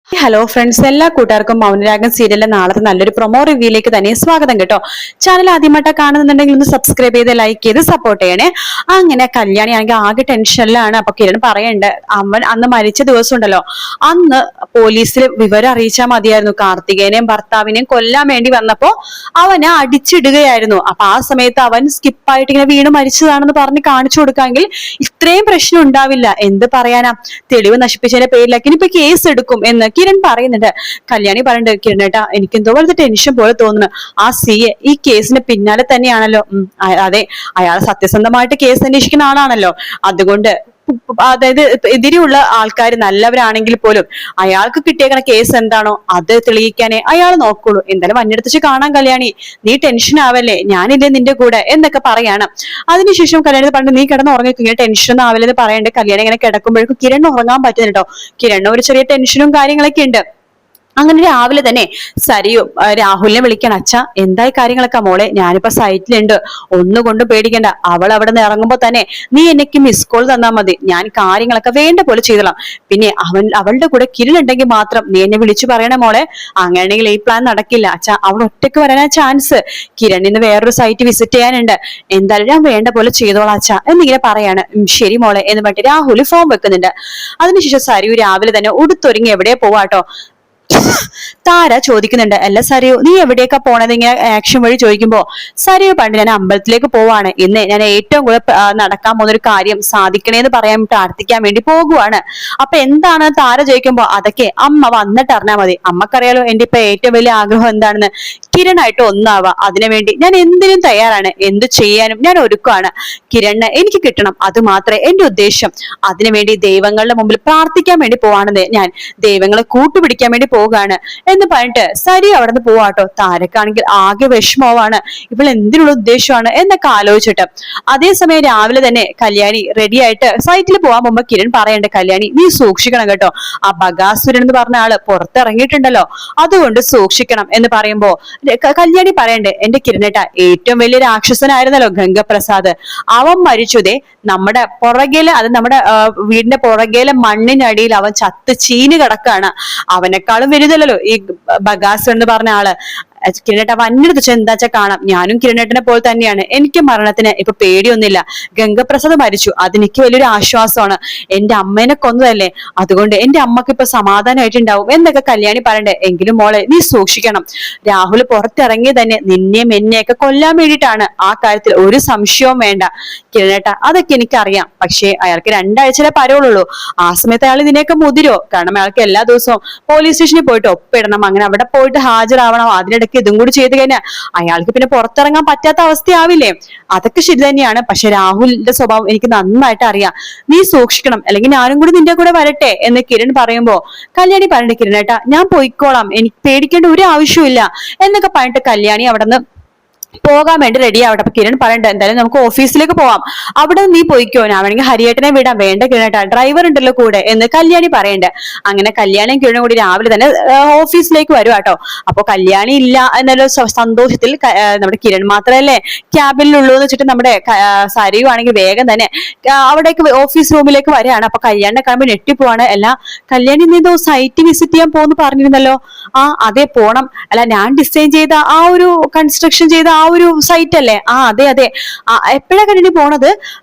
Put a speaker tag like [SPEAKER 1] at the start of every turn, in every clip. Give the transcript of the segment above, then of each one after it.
[SPEAKER 1] Hello friends, എല്ലാ കൂട്ടുകാർക്കും മൗനരാഗം സീരിയലിലെ നാളത്തെ നല്ലൊരു പ്രൊമോ റിവ്യൂയിലേക്ക് തന്നെ സ്വാഗതം കേട്ടോ. ചാനൽ ആദ്യമായിട്ട് കാണുന്നുണ്ടെങ്കിൽ ഒന്ന് സബ്സ്ക്രൈബ് ചെയ്ത് ലൈക്ക് ചെയ്ത് സപ്പോർട്ട് ചെയ്യണേ. അങ്ങനെ കല്യാണി ആണെങ്കിൽ ആകെ ടെൻഷനിലാണ്. അപ്പൊ കിരൺ പറയണ്ട്, അവൻ അന്ന് മരിച്ച ദിവസം ഉണ്ടല്ലോ, അന്ന് പോലീസിൽ വിവരം അറിയിച്ചാൽ മതിയായിരുന്നു. കാർത്തികേനെയും ഭർത്താവിനെയും കൊല്ലാൻ വേണ്ടി വന്നപ്പോ അവനെ അടിച്ചിടുകയായിരുന്നു. അപ്പൊ ആ സമയത്ത് അവൻ സ്കിപ്പായിട്ട് ഇങ്ങനെ വീണ് മരിച്ചതാണെന്ന് പറഞ്ഞ് കാണിച്ചു കൊടുക്കാമെങ്കിൽ ഇത്രയും പ്രശ്നം ഉണ്ടാവില്ല. എന്ത് പറയാനാ, തെളിവ് നശിപ്പിച്ചതിന്റെ പേരിലേക്ക് ഇനിയിപ്പോ കേസ് എടുക്കും എന്ന് കിരൺ പറയുന്നുണ്ട്. കല്യാണി പറയുന്നുണ്ട്, കിരണേട്ടാ എനിക്കെന്തോ പോലത്തെ ടെൻഷൻ പോലെ തോന്നുന്നു. ആ സിയെ ഈ കേസിന് പിന്നാലെ തന്നെയാണല്ലോ. അതെ, അയാൾ സത്യസന്ധമായിട്ട് കേസ് അന്വേഷിക്കുന്ന ആളാണല്ലോ. അതുകൊണ്ട് അതായത് എതിരെയുള്ള ആൾക്കാർ നല്ലവരാണെങ്കിൽ പോലും അയാൾക്ക് കിട്ടിയേക്കണ കേസ് എന്താണോ അത് തെളിയിക്കാനേ അയാൾ നോക്കുള്ളൂ. എന്തായാലും അന്യടുത്ത് കാണാൻ കല്യാണി, നീ ടെൻഷൻ ആവല്ലേ, ഞാനില്ലേ നിന്റെ കൂടെ എന്നൊക്കെ പറയാണ്. അതിനുശേഷം കല്യാണി പറഞ്ഞു, നീ കിടന്ന് ഉറങ്ങിക്കുക, ടെൻഷൻ ഒന്നും ആവില്ലെന്ന് പറയണ്ട്. കല്യാണി ഇങ്ങനെ കിടക്കുമ്പോഴേക്കും കിരൺ ഉറങ്ങാൻ പറ്റുന്നുണ്ടോ. കിരണ് ഒരു ചെറിയ ടെൻഷനും കാര്യങ്ങളൊക്കെ ഉണ്ട്. അങ്ങനെ രാവിലെ തന്നെ സരിയു രാഹുലിനെ വിളിക്കണം. അച്ഛ, എന്തായി കാര്യങ്ങളൊക്കെ മോളെ, ഞാനിപ്പോ സൈറ്റിലുണ്ട്, ഒന്നുകൊണ്ട് പേടിക്കണ്ട. അവൾ അവിടെ നിന്ന് ഇറങ്ങുമ്പോ തന്നെ നീ എനിക്ക് മിസ് കോൾ തന്നാൽ മതി, ഞാൻ കാര്യങ്ങളൊക്കെ വേണ്ട പോലെ ചെയ്തോളാം. പിന്നെ അവളുടെ കൂടെ കിരൺ ഉണ്ടെങ്കിൽ മാത്രം നീ എന്നെ വിളിച്ചു പറയണേ മോളെ. അങ്ങനെയാണെങ്കിൽ ഈ പ്ലാൻ നടക്കില്ല അച്ഛ, അവൾ ഒറ്റയ്ക്ക് വരാനാ ചാൻസ്. കിരൺ ഇന്ന് വേറൊരു സൈറ്റ് വിസിറ്റ് ചെയ്യാനുണ്ട്. എന്തായാലും ഞാൻ വേണ്ട പോലെ ചെയ്തോളാം അച്ഛ എന്നിങ്ങനെ പറയാണ്. ശരി മോളെ എന്ന് പറഞ്ഞിട്ട് രാഹുൽ ഫോം വെക്കുന്നുണ്ട്. അതിനുശേഷം സരിയു രാവിലെ തന്നെ ഉടുത്തൊരുങ്ങി എവിടെ പോവാട്ടോ. താര ചോദിക്കുന്നുണ്ട്, അല്ല സരിയു നീ എവിടേക്കാ പോണത് ഇങ്ങനെ ആക്ഷൻ വഴി ചോദിക്കുമ്പോ സരിയു പണ്ട് ഞാൻ അമ്പലത്തിലേക്ക് പോവാണ്. ഇന്ന് ഞാൻ ഏറ്റവും കൂടുതൽ നടക്കാൻ പോകുന്ന ഒരു കാര്യം സാധിക്കണേന്ന് പറയാൻ പ്രാർത്ഥിക്കാൻ വേണ്ടി പോകുവാണ്. അപ്പൊ എന്താണ് താര ചോദിക്കുമ്പോ അതൊക്കെ അമ്മ വന്നിട്ട് അറിഞ്ഞാൽ മതി. അമ്മക്കറിയാലോ എന്റെ ഇപ്പൊ ഏറ്റവും വലിയ ആഗ്രഹം എന്താണെന്ന്, കിരണായിട്ട് ഒന്നാവാ. അതിനുവേണ്ടി ഞാൻ എന്തിനും തയ്യാറാണ്, എന്ത് ചെയ്യാനും ഞാൻ ഒരുക്കമാണ്. കിരണ് എനിക്ക് കിട്ടണം, അത് മാത്രമേ എന്റെ ഉദ്ദേശം. അതിനുവേണ്ടി ദൈവങ്ങളുടെ മുമ്പിൽ പ്രാർത്ഥിക്കാൻ വേണ്ടി പോവാണെന്ന് ഞാൻ, ദൈവങ്ങളെ കൂട്ടുപിടിക്കാൻ വേണ്ടി പോവുകയാണ് എന്ന് പറഞ്ഞിട്ട് സരി അവിടെ നിന്ന് പോവാട്ടോ. താരക്കാണെങ്കിൽ ആകെ വിഷമമാണ്, ഇവൾ എന്തിനുള്ള ഉദ്ദേശമാണ് എന്നൊക്കെ ആലോചിച്ചിട്ട്. അതേസമയം രാവിലെ തന്നെ കല്യാണി റെഡി ആയിട്ട് സൈറ്റിൽ പോകാൻ പോകുമ്പോ കിരൺ പറയണ്ട, കല്യാണി നീ സൂക്ഷിക്കണം കേട്ടോ, ആ ബഗാസുരൻ എന്ന് പറഞ്ഞ ആള് പുറത്തിറങ്ങിയിട്ടുണ്ടല്ലോ, അതുകൊണ്ട് സൂക്ഷിക്കണം എന്ന് പറയുമ്പോ കല്യാണി പറയണ്ടേ, എന്റെ കിരണേട്ട ഏറ്റവും വലിയ രാക്ഷസനായിരുന്നല്ലോ ഗംഗപ്രസാദ്, അവൻ മരിച്ചതേ നമ്മുടെ പുറകേല്, അത് നമ്മുടെ വീടിന്റെ പുറകേലെ മണ്ണിനടിയിൽ അവൻ ചത്ത് ചീന് കിടക്കാണ്. അവനെക്കാളും വലുതല്ലോ ഈ ബഗാസ് എന്ന് പറഞ്ഞ ആള്. കിരണേട്ട വന്നിടത്ത് ചെന്താച്ച കാണാം, ഞാനും കിരണേട്ടനെ പോലെ തന്നെയാണ്. എനിക്ക് മരണത്തിന് ഇപ്പൊ പേടിയൊന്നുമില്ല. ഗംഗപ്രസാദ് മരിച്ചു, അതെനിക്ക് വലിയൊരു ആശ്വാസമാണ്. എന്റെ അമ്മേനെ കൊന്നതല്ലേ, അതുകൊണ്ട് എന്റെ അമ്മക്ക് ഇപ്പൊ സമാധാനമായിട്ടുണ്ടാവും എന്നൊക്കെ കല്യാണി പറയണ്ടേ. എങ്കിലും മോളെ നീ സൂക്ഷിക്കണം, രാഹുൽ പുറത്തിറങ്ങി തന്നെ നിന്നെയും എന്നെയൊക്കെ കൊല്ലാൻ വേണ്ടിയിട്ടാണ്. ആ കാര്യത്തിൽ ഒരു സംശയവും വേണ്ട കിരണേട്ട, അതൊക്കെ എനിക്കറിയാം. പക്ഷേ അയാൾക്ക് 2 ആഴ്ചയിലെ പരോളുള്ളൂ. ആ സമയത്ത് അയാൾ ഇതിനെയൊക്കെ മുതിരോ? കാരണം അയാൾക്ക് എല്ലാ ദിവസവും പോലീസ് സ്റ്റേഷനിൽ പോയിട്ട് ഒപ്പിടണം, അങ്ങനെ അവിടെ പോയിട്ട് ഹാജരാവണം. അതിനിടയ്ക്ക് ഇതും കൂടി ചെയ്ത് കഴിഞ്ഞാൽ അയാൾക്ക് പിന്നെ പുറത്തിറങ്ങാൻ പറ്റാത്ത അവസ്ഥയാവില്ലേ. അതൊക്കെ ശരി തന്നെയാണ്, പക്ഷെ രാഹുലിന്റെ സ്വഭാവം എനിക്ക് നന്നായിട്ട് അറിയാം. നീ സൂക്ഷിക്കണം, അല്ലെങ്കിൽ ഞാനും കൂടി നിന്റെ കൂടെ വരട്ടെ എന്ന് കിരൺ പറയുമ്പോ കല്യാണി പറഞ്ഞിട്ട്, കിരണേട്ടാ ഞാൻ പോയിക്കോളാം, എനിക്ക് പേടിക്കേണ്ട ഒരു ആവശ്യമില്ല എന്നൊക്കെ പറഞ്ഞിട്ട് കല്യാണി അവിടെ നിന്ന് പോകാൻ വേണ്ടി റെഡി ആവട്ടെ. അപ്പൊ കിരൺ പറയണ്ട, എന്തായാലും നമുക്ക് ഓഫീസിലേക്ക് പോവാം, അവിടെ നീ പോയിക്കോ, ഞാൻ വേണമെങ്കിൽ ഹരിയേട്ടനെ വിടാം, വേണ്ട കിരണേട്ടാ ഡ്രൈവർ ഉണ്ടല്ലോ കൂടെ എന്ന് കല്യാണി പറയണ്ട. അങ്ങനെ കല്യാണിയും കിരണും കൂടി രാവിലെ തന്നെ ഓഫീസിലേക്ക് വരുവാട്ടോ. അപ്പൊ കല്യാണി ഇല്ല എന്നൊരു സന്തോഷത്തിൽ നമ്മുടെ കിരൺ മാത്രമല്ലേ ക്യാബിനിലുള്ളൂ എന്ന് വെച്ചിട്ട് നമ്മുടെ സരിയു ആണെങ്കിൽ വേഗം തന്നെ അവിടേക്ക് ഓഫീസ് റൂമിലേക്ക് വരികയാണ്. അപ്പൊ കല്യാണിനെ കാണുമ്പോൾ ഞെട്ടിപ്പോവാണ്. അല്ല കല്യാണി നീ എന്തോ സൈറ്റ് വിസിറ്റ് ചെയ്യാൻ പോകുന്നു പറഞ്ഞിരുന്നല്ലോ. അതെ പോണം, അല്ല ഞാൻ ഡിസൈൻ ചെയ്ത ആ ഒരു കൺസ്ട്രക്ഷൻ ചെയ്ത ആ ഒരു സൈറ്റ് അല്ലേ? അതെ അതെ. എപ്പോഴാ കല്യാണി പോണത്?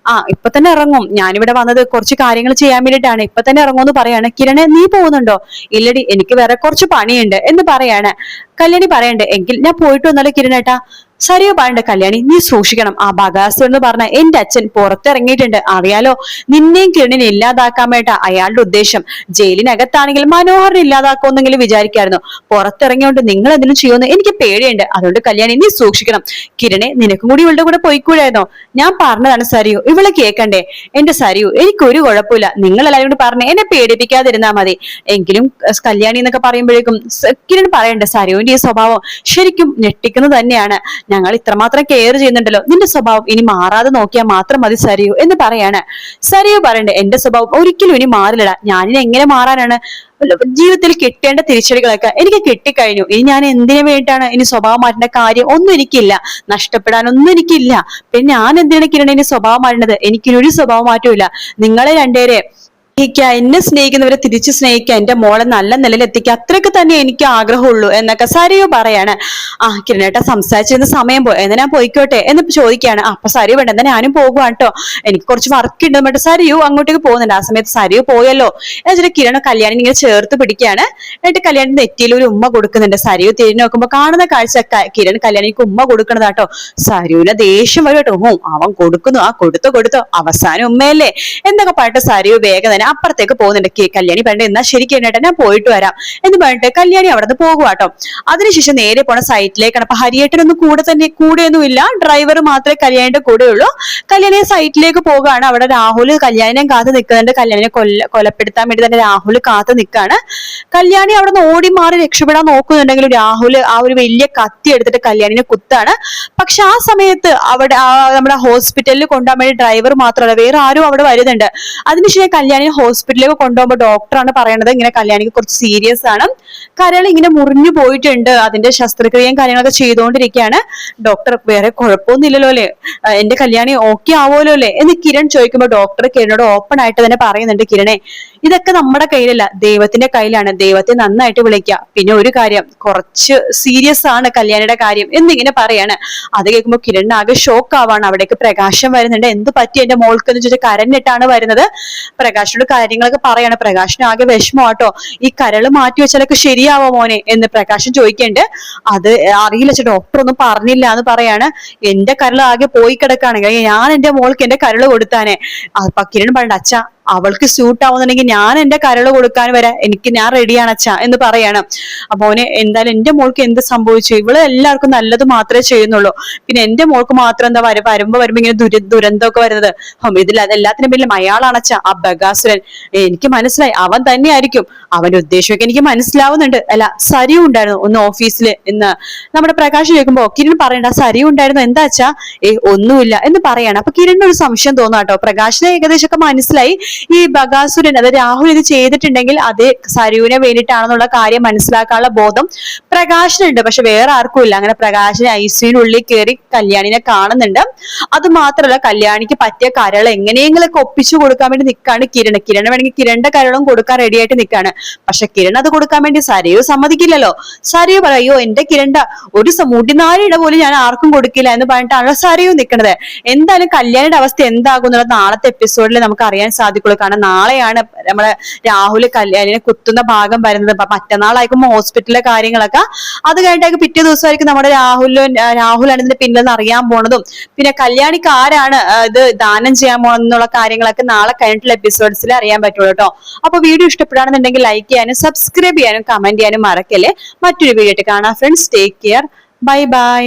[SPEAKER 1] ഇപ്പൊ തന്നെ ഇറങ്ങും, ഞാനിവിടെ വന്നത് കുറച്ച് കാര്യങ്ങൾ ചെയ്യാൻ വേണ്ടിയിട്ടാണ്, ഇപ്പൊ തന്നെ ഇറങ്ങുമെന്ന് പറയാണ്. കിരണെ നീ പോകുന്നുണ്ടോ? ഇല്ലടി എനിക്ക് വേറെ കുറച്ച് പണിയുണ്ട് എന്ന് പറയാണ്. കല്യാണി പറയണ്ടേ, എങ്കിൽ ഞാൻ പോയിട്ട് വന്നാലോ കിരണേട്ടാ. സരിയോ പറയണ്ട, കല്യാണി നീ സൂക്ഷിക്കണം, ആ ബഗാസ് എന്ന് പറഞ്ഞ എന്റെ അച്ഛൻ പുറത്തിറങ്ങിയിട്ടുണ്ട്, അറിയാലോ. നിന്നെയും കിരണിനെ ഇല്ലാതാക്കാൻ വേണ്ട അയാളുടെ ഉദ്ദേശം. ജയിലിനകത്താണെങ്കിൽ മനോഹരനെ ഇല്ലാതാക്കുമെന്നെങ്കിലും വിചാരിക്കായിരുന്നു, പുറത്തിറങ്ങിയോണ്ട് നിങ്ങൾ എന്തെങ്കിലും ചെയ്യുമെന്ന് എനിക്ക് പേടിയുണ്ട്. അതുകൊണ്ട് കല്യാണി നീ സൂക്ഷിക്കണം. കിരണെ നിനക്കും കൂടി ഇവളുടെ കൂടെ പോയിക്കൂടായിരുന്നോ? ഞാൻ പറഞ്ഞതാണ് സരിയോ, ഇവളെ കേൾക്കണ്ടേ? എന്റെ സരിയോ എനിക്കൊരു കുഴപ്പമില്ല, നിങ്ങൾ എല്ലാവരും കൂടി പറഞ്ഞ് എന്നെ പേടിപ്പിക്കാതിരുന്നാ മതി. എങ്കിലും കല്യാണി എന്നൊക്കെ പറയുമ്പോഴേക്കും കിരൺ പറയണ്ട, സരിയോന്റെ ഈ സ്വഭാവം ശരിക്കും ഞെട്ടിക്കുന്നത് തന്നെയാണ്. ഞങ്ങൾ ഇത്രമാത്രം കെയർ ചെയ്യുന്നുണ്ടല്ലോ, നിന്റെ സ്വഭാവം ഇനി മാറാതെ നോക്കിയാൽ മാത്രം മതി സരിയു എന്ന് പറയാണ്. സരിയു പറയണ്ടേ, എന്റെ സ്വഭാവം ഒരിക്കലും ഇനി മാറില്ലടാ, ഞാനിനി എങ്ങനെ മാറാനാണ്? ജീവിതത്തിൽ കിട്ടേണ്ട തിരിച്ചടികളൊക്കെ എനിക്ക് കിട്ടിക്കഴിഞ്ഞു, ഇനി ഞാൻ എന്തിനു വേണ്ടിയിട്ടാണ് ഇനി സ്വഭാവം മാറ്റേണ്ട കാര്യം ഒന്നും എനിക്കില്ല, നഷ്ടപ്പെടാനൊന്നും എനിക്കില്ല. പിന്നെ ഞാൻ എന്തിനാണ് കിരണ ഇനി സ്വഭാവം മാറ്റുന്നത്? എനിക്കിനൊരു സ്വഭാവം മാറ്റമില്ല. നിങ്ങളെ രണ്ടുപേരെ എന്നെ സ്നേഹിക്കുന്നവരെ തിരിച്ചു സ്നേഹിക്കുക, എന്റെ മോളെ നല്ല നിലയിൽ എത്തിക്കുക, അത്രയൊക്കെ തന്നെ എനിക്ക് ആഗ്രഹമുള്ളൂ എന്നൊക്കെ സരിയു പറയാണ്. കിരണേട്ട സംസാരിച്ചിരുന്ന സമയം പോയി, എന്നാ ഞാൻ പോയിക്കോട്ടെ എന്ന് ചോദിക്കുകയാണ്. അപ്പൊ സരിയു വേണ്ട, എന്നാ ഞാനും പോകുവാണ് കേട്ടോ, എനിക്ക് കുറച്ച് വർക്ക് ഉണ്ട് എന്നിട്ട് സരിയു അങ്ങോട്ടേക്ക് പോകുന്നുണ്ട്. ആ സമയത്ത് സരിയു പോയല്ലോ എന്നിട്ട് കിരണ കല്യാണി ഇങ്ങനെ ചേർത്ത് പിടിക്കുകയാണ്. എന്നിട്ട് കല്യാണി നെറ്റിയിൽ ഒരു ഉമ്മ കൊടുക്കുന്നുണ്ട്. സരിയു തിരിഞ്ഞു നോക്കുമ്പോ കാണുന്ന കാഴ്ച കിരൺ കല്യാണിക്ക് ഉമ്മ കൊടുക്കണതാട്ടോ. സരിയുവിനെ ദേഷ്യം വരും കേട്ടോ. അവൻ കൊടുക്കുന്നു, ആ കൊടുത്തോ അവസാനം ഉമ്മയല്ലേ എന്നൊക്കെ പറഞ്ഞിട്ട് സരിയു വേഗം തന്നെ അപ്പുറത്തേക്ക് പോകുന്നുണ്ട്. കല്യാണി പറഞ്ഞിട്ട് എന്നാ ശരിക്കും കേട്ടോ ഞാൻ പോയിട്ട് വരാം എന്ന് പറഞ്ഞിട്ട് കല്യാണി അവിടെ നിന്ന് പോകുവാട്ടോ. അതിനുശേഷം നേരെ പോണ സൈറ്റിലേക്കാണ്. അപ്പൊ ഹരിയേട്ടനൊന്നും കൂടെയൊന്നും ഇല്ല, ഡ്രൈവർ മാത്രമേ കല്യാണിന്റെ കൂടെ ഉള്ളൂ. കല്യാണി സൈറ്റിലേക്ക് പോകുകയാണ്. അവിടെ രാഹുൽ കല്യാണിനെ കാത്ത് നിൽക്കുന്നുണ്ട്. കല്യാണിനെ കൊലപ്പെടുത്താൻ വേണ്ടി തന്നെ രാഹുൽ കാത്ത് നിൽക്കുകയാണ്. കല്യാണി അവിടെ നിന്ന് ഓടി മാറി രക്ഷപ്പെടാൻ നോക്കുന്നുണ്ടെങ്കിലും രാഹുൽ ആ ഒരു വലിയ കത്തി എടുത്തിട്ട് കല്യാണിനെ കുത്താണ്. പക്ഷെ ആ സമയത്ത് അവിടെ നമ്മുടെ ഹോസ്പിറ്റലിൽ കൊണ്ടുപോകാൻ വേണ്ടി ഡ്രൈവർ മാത്രമല്ല വേറെ ആരും അവിടെ വരുന്നുണ്ട്. അതിനുശേഷം കല്യാണി ഹോസ്പിറ്റലിലേക്ക് കൊണ്ടുപോകുമ്പോൾ ഡോക്ടറാണ് പറയണത് ഇങ്ങനെ കല്യാണിക്ക് കുറച്ച് സീരിയസ് ആണ്, കരൾ ഇങ്ങനെ മുറിഞ്ഞു പോയിട്ടുണ്ട്, അതിന്റെ ശസ്ത്രക്രിയയും കാര്യങ്ങളൊക്കെ ചെയ്തുകൊണ്ടിരിക്കുകയാണ്. ഡോക്ടർ വേറെ കുഴപ്പമൊന്നുമില്ലല്ലോ അല്ലേ, എന്റെ കല്യാണി ഓക്കെ ആവുമല്ലോ അല്ലേ എന്ന് കിരൺ ചോദിക്കുമ്പോൾ ഡോക്ടർ കിരണോട് ഓപ്പൺ ആയിട്ട് തന്നെ പറയുന്നുണ്ട്, കിരണേ ഇതൊക്കെ നമ്മുടെ കയ്യിലല്ല, ദൈവത്തിന്റെ കയ്യിലാണ്, ദൈവത്തെ നന്നായിട്ട് വിളിക്കുക. പിന്നെ ഒരു കാര്യം, കുറച്ച് സീരിയസ് ആണ് കല്യാണിയുടെ കാര്യം എന്നിങ്ങനെ പറയാണ്. അത് കേൾക്കുമ്പോൾ കിരൺ ആകെ ഷോക്ക് ആവാണ്. അവിടേക്ക് പ്രകാശം വരുന്നുണ്ട്. എന്ത് പറ്റി എന്റെ മോൾക്ക് എന്ന് ചോദിച്ചാൽ കരഞ്ഞിട്ടാണ് വരുന്നത്. പ്രകാശിനോട് കാര്യങ്ങളൊക്കെ പറയാണ്. പ്രകാശിന് ആകെ വിഷമമാട്ടോ. ഈ കരള് മാറ്റി വെച്ചാലൊക്കെ ശരിയാവോ മോനെ എന്ന് പ്രകാശൻ ചോദിക്കണ്ട്. അത് അറിയില്ല, ഡോക്ടർ ഒന്നും പറഞ്ഞില്ല എന്ന് പറയാണ്. എന്റെ കരള് ആകെ പോയി കിടക്കാണ്, ഞാൻ എന്റെ മോൾക്ക് എന്റെ കരള് കൊടുത്താനെ. അപ്പൊ കിരൺ പറയണ്ട, അച്ഛ അവൾക്ക് സ്യൂട്ട് ആവുന്നുണ്ടെങ്കിൽ ഞാൻ എന്റെ കരള് കൊടുക്കാൻ വരാം, ഞാൻ റെഡിയാണ് അച്ഛ എന്ന് പറയാണ്. മോനെ എന്തായാലും എന്റെ മോൾക്ക് എന്ത് സംഭവിച്ചു, ഇവള് എല്ലാവർക്കും നല്ലത് മാത്രമേ ചെയ്യുന്നുള്ളൂ, പിന്നെ എന്റെ മോൾക്ക് മാത്രം എന്താ വരുമ്പോ ഇങ്ങനെ ദുരന്തമൊക്കെ വരുന്നത്, ഇതിൽ അതെല്ലാത്തിനും പേരിലും അയാളാണച്ച ആ ബഗാസുരൻ. എനിക്ക് മനസ്സിലായി, അവൻ തന്നെയായിരിക്കും, അവന്റെ ഉദ്ദേശമൊക്കെ എനിക്ക് മനസ്സിലാവുന്നുണ്ട്. അല്ല സരിയും ഉണ്ടായിരുന്നു ഒന്ന് ഓഫീസിൽ എന്ന് നമ്മുടെ പ്രകാശ് ചോദിക്കുമ്പോ കിരൺ പറയണ്ട, സരിയും ഉണ്ടായിരുന്നു എന്താ അച്ഛാ, ഒന്നുമില്ല എന്ന് പറയാണ്. അപ്പൊ കിരണിന് ഒരു സംശയം തോന്നാട്ടോ. പ്രകാശിനെ ഏകദേശം ഒക്കെ മനസ്സിലായി ഈ ബഗാസുരൻ അത് രാഹുൽ ഇത് ചെയ്തിട്ടുണ്ടെങ്കിൽ അത് സരുവിനെ വേണ്ടിയിട്ടാണെന്നുള്ള കാര്യം മനസ്സിലാക്കാനുള്ള ബോധം പ്രകാശിനുണ്ട്. പക്ഷെ വേറെ ആർക്കും ഇല്ല. അങ്ങനെ പ്രകാശിനെ ഐസിയുനുള്ളിൽ കയറി കല്യാണിനെ കാണുന്നുണ്ട്. അത് മാത്രമല്ല കല്യാണിക്ക് പറ്റിയ കരൾ എങ്ങനെയെങ്കിലൊക്കെ ഒപ്പിച്ചു കൊടുക്കാൻ വേണ്ടി നിൽക്കാണ് കിരൺ. കിരൺ വേണമെങ്കിൽ കിരണിന്റെ കരളും കൊടുക്കാൻ റെഡി ആയിട്ട് നിൽക്കാണ്. പക്ഷെ കിരൺ അത് കൊടുക്കാൻ വേണ്ടി സരയു സമ്മതിക്കില്ലല്ലോ. സരയു പറയോ എന്റെ കിരണ്ട ഒരു മുടിനാരിട പോലും ഞാൻ ആർക്കും കൊടുക്കില്ല എന്ന് പറഞ്ഞിട്ടാണല്ലോ സരയു നിൽക്കുന്നത്. എന്തായാലും കല്യാണിയുടെ അവസ്ഥ എന്താകും എന്നുള്ളത് നാളത്തെ എപ്പിസോഡിൽ നമുക്ക് അറിയാൻ സാധിക്കുള്ളൂ. കാരണം നാളെയാണ് നമ്മളെ രാഹുൽ കല്യാണിനെ കുത്തുന്ന ഭാഗം വരുന്നത്. മറ്റന്നാളായിരിക്കും ഹോസ്പിറ്റലിലെ കാര്യങ്ങളൊക്കെ. അത് കഴിഞ്ഞിട്ട് പിറ്റേ ദിവസമായിരിക്കും നമ്മുടെ രാഹുലാണ് ഇതിന്റെ പിന്നിലെന്ന് അറിയാൻ പോണതും പിന്നെ കല്യാണിക്ക് ആരാണ് ഇത് ദാനം ചെയ്യാൻ പോകുന്നുള്ള കാര്യങ്ങളൊക്കെ നാളെ കഴിഞ്ഞിട്ടുള്ള എപ്പിസോഡ്സിൽ അറിയാൻ പറ്റുള്ളൂ കേട്ടോ. അപ്പൊ വീഡിയോ ഇഷ്ടപ്പെടുകയാണെന്നുണ്ടെങ്കിൽ ലൈക്ക് ചെയ്യാനും സബ്സ്ക്രൈബ് ചെയ്യാനും കമന്റ് ചെയ്യാനും മറക്കല്ലേ. മറ്റൊരു വീഡിയോ ആയിട്ട് കാണാം friends. Take care, bye bye.